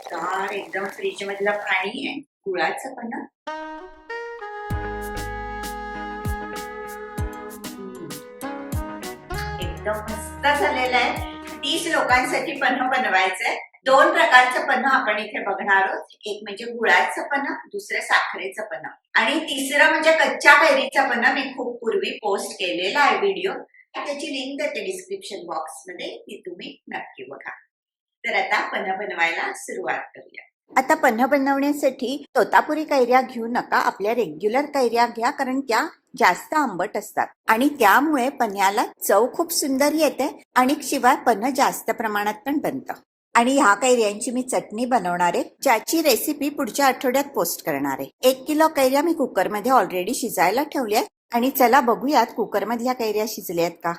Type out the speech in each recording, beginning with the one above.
गार एकदम फ्रीज मधलं पाणी आहे, गुळाचं पण एकदम मस्त झालेलं आहे. 30 लोकांसाठी पन्ह बनवायचंय. 2 प्रकारचं पन्ह आपण इथे बघणार आहोत. एक म्हणजे गुळाचं पन्ह, दुसरं साखरेचं पन्ह आणि तिसरं म्हणजे कच्च्या कैरीचं पन्ह. मी खूप पूर्वी पोस्ट केलेला आहे व्हिडिओ, त्याची लिंक देते डिस्क्रिप्शन बॉक्स मध्ये, ती तुम्ही नक्की बघा. तर आता पन्ह बनवायला सुरुवात करूया. आता पन्ह बनवण्यासाठी तोतापुरी कैऱ्या घेऊ नका, आपल्या रेग्युलर कैऱ्या घ्या, कारण त्या जास्त आंबट असतात आणि त्यामुळे पन्ह्याला चव खूप सुंदर येते आणि शिवाय पन्ह जास्त प्रमाणात पण बनतं. आणि ह्या कैऱ्यांची मी चटणी बनवणार आहे, ज्याची रेसिपी पुढच्या आठवड्यात पोस्ट करणार आहे. 1 किलो कैऱ्या मी कुकरमध्ये ऑलरेडी शिजायला ठेवल्या आणि चला बघूयात कुकर मधल्या कैऱ्या शिजल्यात का.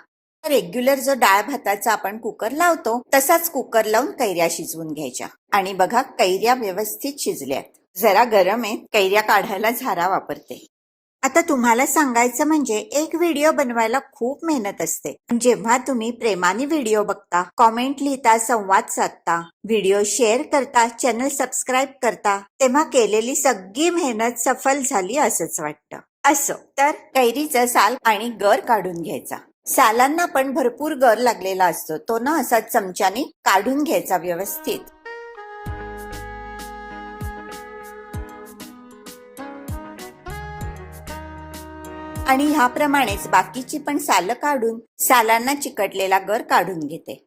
रेग्युलर जो डाळ भाताचा आपण कुकर लावतो तसाच कुकर लावून कैऱ्या शिजवून घ्यायच्या. आणि बघा कैऱ्या व्यवस्थित शिजल्यात. जरा गरम आहे, कैऱ्या काढायला झारा वापरते. आता तुम्हाला सांगायचं म्हणजे एक व्हिडिओ बनवायला खूप मेहनत असते. जेव्हा तुम्ही प्रेमाने व्हिडिओ बघता, कॉमेंट लिहिता, संवाद साधता, व्हिडिओ शेअर करता, चॅनल सबस्क्राईब करता, तेव्हा केलेली सगळी मेहनत सफल झाली असंच वाटतं. असो तर कैरीचं साल आणि गर काढून घ्यायचा. सालांना पण भरपूर गर लागलेला असतो, तो ना असा चमच्याने काढून घ्यायचा व्यवस्थित. आणि ह्याप्रमाणेच बाकीची पण सालं काढून सालांना चिकटलेला गर काढून घेते.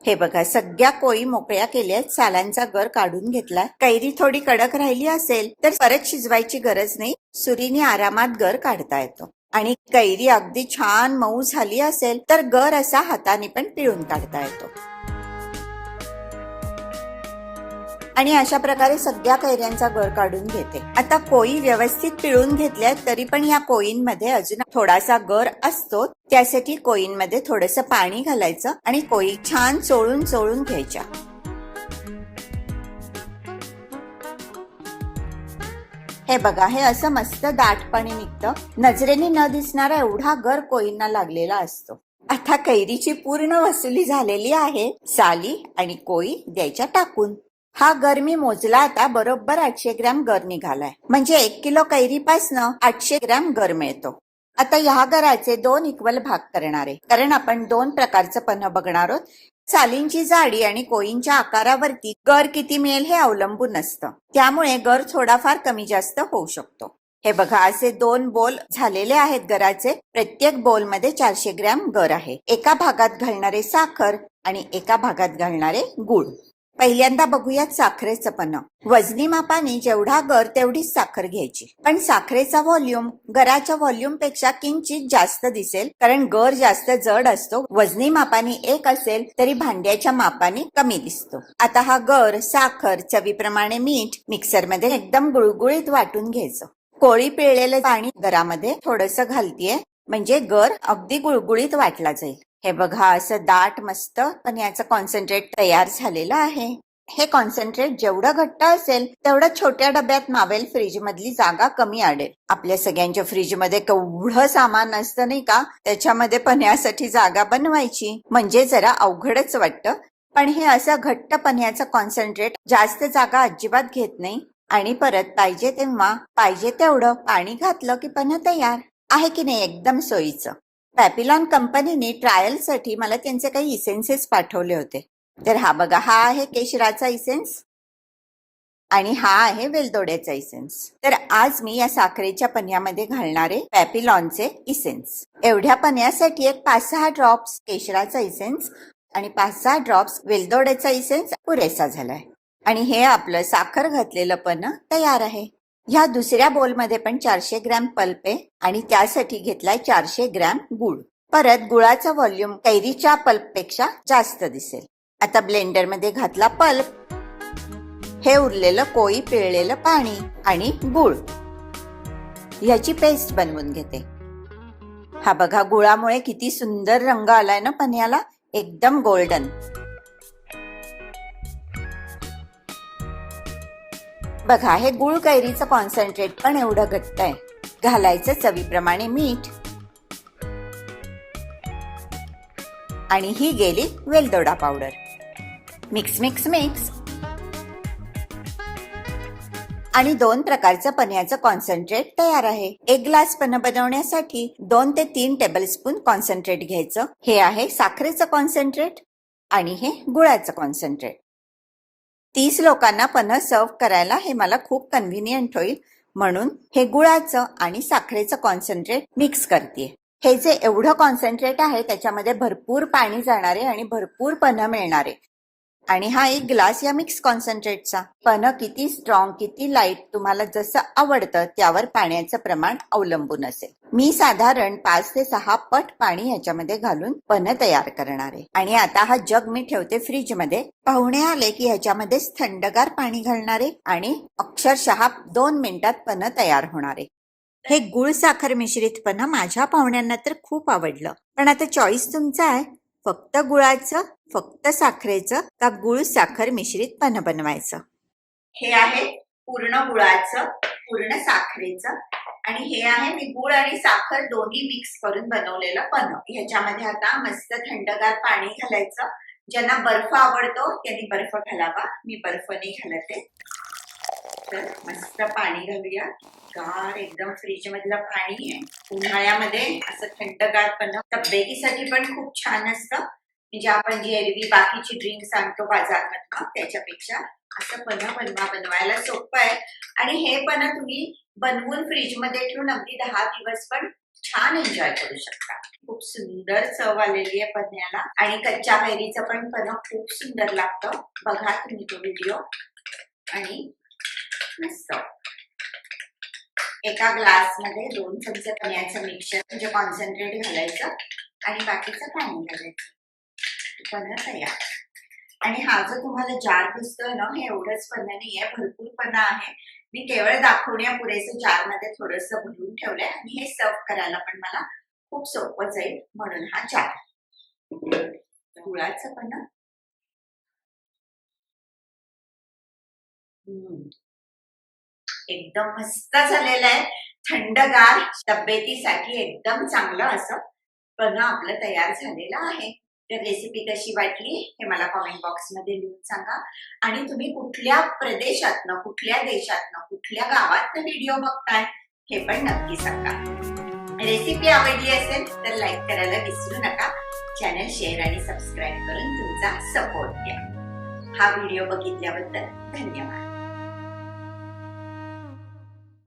हे बघा, सगळ्या कोळी मोकळ्या केल्यात, सालांचा गर काढून घेतला. कैरी थोडी कडक राहिली असेल तर परत शिजवायची गरज नाही, सुरीने आरामात गर काढता येतो. आणि कैरी अगदी छान मऊ झाली असेल तर गर असा हाताने पण पिळून काढता येतो. आणि अशा प्रकारे सगळ्या कैऱ्यांचा गर काढून घेते. आता कोळी व्यवस्थित पिळून घेतल्या तरी पण या कोळींमध्ये अजून थोडासा गर असतो, त्यासाठी कोळींमध्ये थोडंसं पाणी घालायचं आणि कोळी छान चोळून चोळून घ्यायच्या. हे बघा, हे असं मस्त दाट पाणी निघतं, नजरेने न दिसणारा एवढा गर कोळींना लागलेला असतो. आता कैरीची पूर्ण वसुली झालेली आहे. साली आणि कोळी द्यायच्या टाकून. हा गर मी मोजला, आता बरोबर 800 ग्रॅम गर निघालाय, म्हणजे 1 किलो कैरीपासनं 800 ग्रॅम गर मिळतो. आता ह्या गराचे 2 इक्वल भाग करणार आहे, कारण आपण 2 प्रकारचं पन्ह बघणार आहोत. सालींची जाडी आणि कोळींच्या आकारावरती गर किती मिळेल हे अवलंबून असतं, त्यामुळे गर थोडाफार कमी जास्त होऊ शकतो. हे बघा, असे 2 बोल झालेले आहेत गराचे. प्रत्येक बोलमध्ये 400 ग्रॅम गर आहे. एका भागात घालणारे साखर आणि एका भागात घालणारे गुळ. पहिल्यांदा बघूयात साखरेचं पन्ह. वजनी मापाने जेवढा गर तेवढीच साखर घ्यायची, पण साखरेचा व्हॉल्यूम गराच्या व्हॉल्यूम पेक्षा किंचित जास्त दिसेल, कारण गर जास्त जड असतो. वजनी मापाने 1 असेल तरी भांड्याच्या मापाने कमी दिसतो. आता हा गर, साखर, चवीप्रमाणे मीठ मिक्सरमध्ये एकदम गुळगुळीत वाटून घ्यायचं. कोळी पिळलेलं पाणी गरामध्ये थोडंसं घालतीये, म्हणजे गर अगदी गुळगुळीत वाटला जाईल. हे बघा, असं दाट मस्त पण याचं कॉन्सन्ट्रेट तयार झालेलं आहे. हे कॉन्सन्ट्रेट जेवढं घट्ट असेल तेवढं छोट्या डब्यात मावेल, फ्रीज मधली जागा कमी अडेल. आपल्या सगळ्यांच्या फ्रीज मध्ये केवढं सामान असतं नाही का, त्याच्यामध्ये पन्ह्यासाठी जागा बनवायची म्हणजे जरा अवघडच वाटतं. पण हे असं घट्ट पन्ह्याचं कॉन्सन्ट्रेट जास्त जागा अजिबात घेत नाही आणि परत पाहिजे तेव्हा पाहिजे तेवढं पाणी घातलं की पन्ह तयार आहे की नाही, एकदम सोयीचं. पॅपिलॉन कंपनीने ट्रायलसाठी मला त्यांचे काही इसेन्सेस पाठवले होते. तर हा बघा, हा आहे केशराचा इसेन्स आणि हा आहे वेलदोड्याचा इसेन्स. तर आज मी या साखरेच्या पन्ह्यामध्ये घालणारे पॅपिलॉनचे इसेन्स. एवढ्या पन्ह्यासाठी एक 5-6 ड्रॉप्स केशराचा इसेन्स आणि 5-6 ड्रॉप्स वेलदोड्याचा इसेन्स पुरेसा झालाय. आणि हे आपलं साखर घातलेलं पन्ह तयार आहे. ह्या दुसऱ्या बोलमध्ये पण 400 ग्रॅम पल्प आहे आणि त्यासाठी घेतलाय 400 ग्रॅम गुळ. परत गुळाचा व्हॉल्यूम कैरीच्या पल्पपेक्षा जास्त दिसेल. आता ब्लेंडरमध्ये घातला पल्प, हे उरलेलं कोळी पिळलेलं पाणी आणि गुळ, ह्याची पेस्ट बनवून घेते. हा बघा, गुळामुळे किती सुंदर रंग आलाय ना पन्ह्याला, एकदम गोल्डन. बघा, हे गुळ कैरीचं कॉन्सन्ट्रेट पण एवढं घट्ट आहे. घालायचं चवीप्रमाणे मीठ आणि ही गेली वेलदोडा पावडर. Mix mix mix. आणि 2 प्रकारचं पन्ह्याचं कॉन्सन्ट्रेट तयार आहे. 1 ग्लास पन्ह बनवण्यासाठी 2 ते 3 टेबलस्पून कॉन्सन्ट्रेट घ्यायचं. हे आहे साखरेचं कॉन्सन्ट्रेट आणि हे गुळाचं कॉन्सन्ट्रेट. 30 लोकांना पन्ह सर्व करायला हे मला खूप कन्व्हिनियंट होईल म्हणून हे गुळाचं आणि साखरेचं कॉन्सन्ट्रेट मिक्स करते. हे जे एवढं कॉन्सन्ट्रेट आहे त्याच्यामध्ये भरपूर पाणी जाणारे आणि भरपूर पन्ह मिळणारे. आणि हा 1 ग्लास या मिक्स कॉन्सन्ट्रेटचा. पन्ह किती स्ट्रॉंग किती लाईट तुम्हाला जसं आवडतं त्यावर पाण्याचं प्रमाण अवलंबून असेल. मी साधारण 5 ते 6 पट पाणी ह्याच्यामध्ये घालून पन्ह तयार करणार आहे. आणि आता हा जग मी ठेवते फ्रीज मध्ये. पाहुणे आले की ह्याच्यामध्येच थंडगार पाणी घालणार आहे आणि अक्षरशः 2 मिनिटात पन्ह तयार होणार आहे. हे गुळ साखर मिश्रित पन्ह माझ्या पाहुण्यांना तर खूप आवडलं. पण आता चॉईस तुमचा आहे. फक्त गुळाचं, फक्त साखरेचं का गुळ साखर मिश्रित पन्ह बनवायचं. हे आहे पूर्ण गुळाचं, पूर्ण साखरेचं आणि हे आहे मी गुळ आणि साखर दोन्ही मिक्स करून बनवलेलं पन्ह. ह्याच्यामध्ये आता मस्त थंडगार पाणी घालायचं. ज्यांना बर्फ आवडतो त्यांनी बर्फ घालावा. मी बर्फ नाही घालते. तर मस्त पाणी घालूया. गार एकदम फ्रीज मधलं पाणी आहे. उन्हाळ्यामध्ये असं थंडगार पन्ह तब्येतीसाठी पण खूप छान असतं. म्हणजे आपण जी एरवी बाकीची ड्रिंक्स आणतो बाजारमधनं त्याच्यापेक्षा असं पन्ह बनवायला सोपं आहे. आणि हे पन्ह तुम्ही बनवून फ्रीज मध्ये ठेवून अगदी 10 दिवस पण छान एन्जॉय करू शकता. खूप सुंदर चव आलेली आहे पन्ह्याला. आणि कच्च्या कैरीचं पण पन्ह खूप सुंदर लागतं. बघा तुम्ही तो व्हिडिओ. आणि मस्त एका ग्लास मध्ये 2 चमचे पन्ह्याचं मिक्सचर म्हणजे कॉन्सन्ट्रेट घालायचं आणि बाकीचं पाणी घालायचं. पन्ह तयार. आणि हा जो तुम्हाला जार दिसतोय ना हे एवढंच पन्ह नाहीये, भरपूर पन्ह आहे. मी केवळ दाखवण्यापुरेसं जार मध्ये थोडस भरून ठेवलंय आणि हे सर्व करायला पण मला खूप सोपं जाईल म्हणून हा जार. गुळाचं पन्ह एकदम मस्त झालेलं आहे. थंडगार, तब्येतीसाठी एकदम चांगलं असं पन्ह आपलं तयार झालेलं आहे. तर रेसिपी कशी वाटली हे मला कॉमेंट बॉक्स मध्ये लिहून सांगा. आणि तुम्ही कुठल्या प्रदेशातनं, कुठल्या देशातनं, कुठल्या गावातनं व्हिडिओ बघताय हे पण नक्की सांगा. रेसिपी आवडली असेल तर लाईक करायला विसरू नका. चॅनल शेअर आणि सबस्क्राईब करून तुमचा सपोर्ट द्या. हा व्हिडिओ बघितल्याबद्दल धन्यवाद.